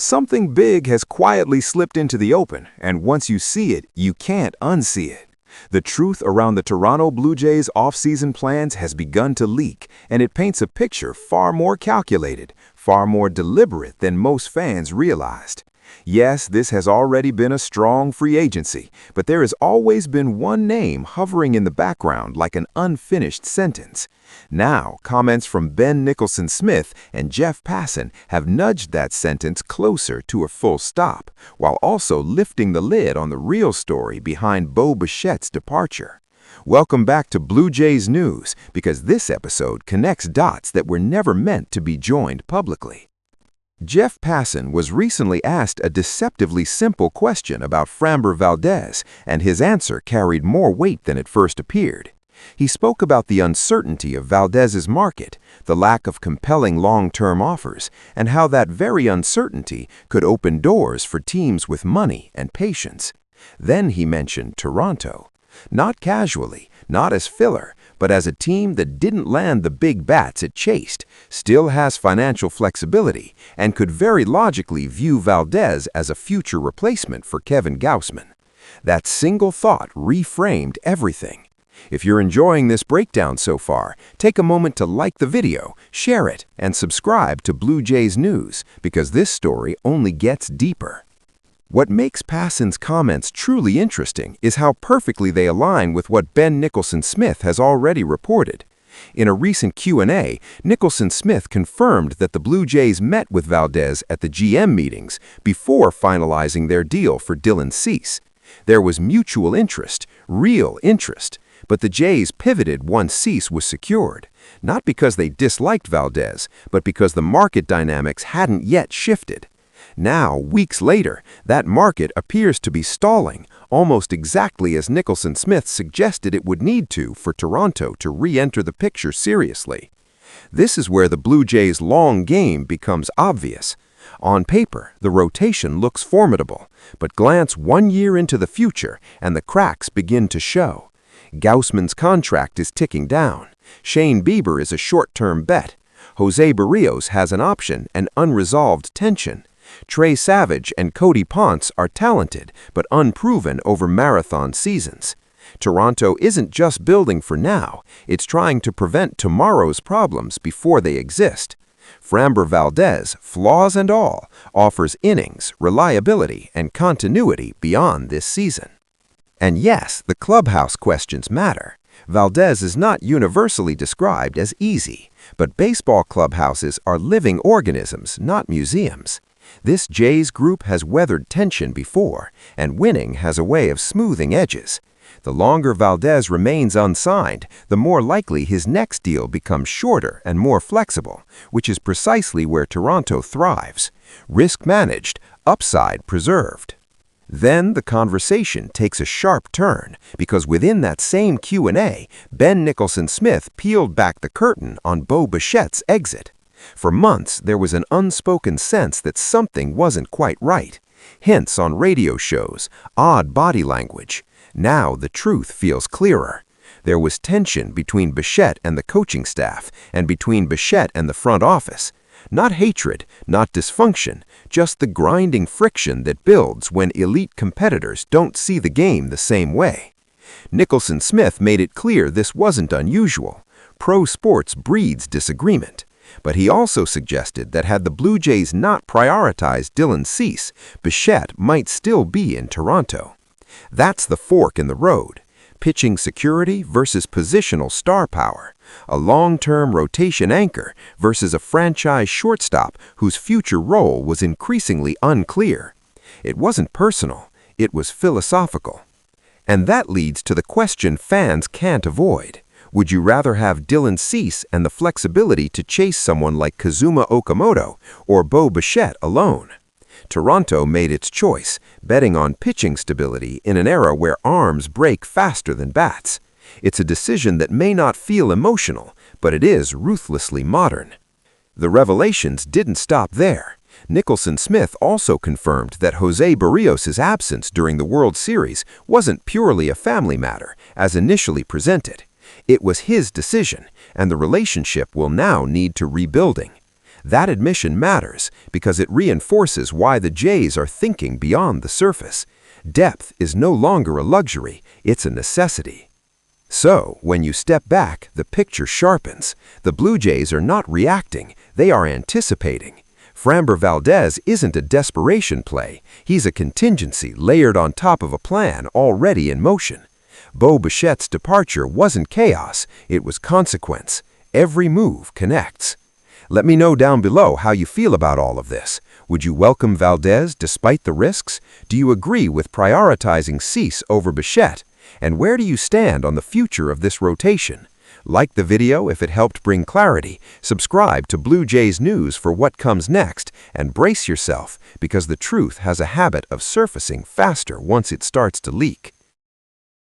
Something big has quietly slipped into the open, and once you see it, you can't unsee it. The truth around the Toronto Blue Jays' off-season plans has begun to leak, and it paints a picture far more calculated, far more deliberate than most fans realized. Yes, this has already been a strong free agency, but there has always been one name hovering in the background like an unfinished sentence. Now, comments from Ben Nicholson-Smith and Jeff Passan have nudged that sentence closer to a full stop, while also lifting the lid on the real story behind Bichette's departure. Welcome back to Blue Jays News, because this episode connects dots that were never meant to be joined publicly. Jeff Passan was recently asked a deceptively simple question about Framber Valdez, and his answer carried more weight than it first appeared. He spoke about the uncertainty of Valdez's market, the lack of compelling long-term offers, and how that very uncertainty could open doors for teams with money and patience. Then he mentioned Toronto. Not casually, not as filler, but as a team that didn't land the big bats it chased, still has financial flexibility, and could very logically view Valdez as a future replacement for Kevin Gausman. That single thought reframed everything. If you're enjoying this breakdown so far, take a moment to like the video, share it, and subscribe to Blue Jays News, because this story only gets deeper. What makes Passan's comments truly interesting is how perfectly they align with what Ben Nicholson-Smith has already reported. In a recent Q&A, Nicholson-Smith confirmed that the Blue Jays met with Valdez at the GM meetings before finalizing their deal for Dylan Cease. There was mutual interest, real interest, but the Jays pivoted once Cease was secured, not because they disliked Valdez, but because the market dynamics hadn't yet shifted. Now, weeks later, that market appears to be stalling, almost exactly as Nicholson-Smith suggested it would need to for Toronto to re-enter the picture seriously. This is where the Blue Jays' long game becomes obvious. On paper, the rotation looks formidable, but glance 1 year into the future and the cracks begin to show. Gausman's contract is ticking down. Shane Bieber is a short-term bet. Jose Barrios has an option and unresolved tension. Trey Savage and Cody Ponce are talented but unproven over marathon seasons. Toronto isn't just building for now, it's trying to prevent tomorrow's problems before they exist. Framber Valdez, flaws and all, offers innings, reliability, and continuity beyond this season. And yes, the clubhouse questions matter. Valdez is not universally described as easy, but baseball clubhouses are living organisms, not museums. This Jays group has weathered tension before, and winning has a way of smoothing edges. The longer Valdez remains unsigned, the more likely his next deal becomes shorter and more flexible, which is precisely where Toronto thrives. Risk managed, upside preserved. Then the conversation takes a sharp turn, because within that same Q&A, Ben Nicholson-Smith peeled back the curtain on Bichette's exit. For months, there was an unspoken sense that something wasn't quite right. Hints on radio shows, odd body language. Now the truth feels clearer. There was tension between Bichette and the coaching staff, and between Bichette and the front office. Not hatred, not dysfunction, just the grinding friction that builds when elite competitors don't see the game the same way. Nicholson-Smith made it clear this wasn't unusual. Pro sports breeds disagreement. But he also suggested that had the Blue Jays not prioritized Dylan Cease, Bichette might still be in Toronto. That's the fork in the road. Pitching security versus positional star power. A long-term rotation anchor versus a franchise shortstop whose future role was increasingly unclear. It wasn't personal, it was philosophical. And that leads to the question fans can't avoid. Would you rather have Dylan Cease and the flexibility to chase someone like Kazuma Okamoto or Bichette alone? Toronto made its choice, betting on pitching stability in an era where arms break faster than bats. It's a decision that may not feel emotional, but it is ruthlessly modern. The revelations didn't stop there. Nicholson-Smith also confirmed that Jose Barrios' absence during the World Series wasn't purely a family matter, as initially presented. It was his decision, and the relationship will now need to rebuilding. That admission matters because it reinforces why the Jays are thinking beyond the surface. Depth is no longer a luxury, it's a necessity. So, when you step back, the picture sharpens. The Blue Jays are not reacting, they are anticipating. Framber Valdez isn't a desperation play, he's a contingency layered on top of a plan already in motion. Bo Bichette's departure wasn't chaos, it was consequence. Every move connects. Let me know down below how you feel about all of this. Would you welcome Valdez despite the risks? Do you agree with prioritizing Cease over Bichette? And where do you stand on the future of this rotation? Like the video if it helped bring clarity, subscribe to Blue Jays News for what comes next, and brace yourself because the truth has a habit of surfacing faster once it starts to leak.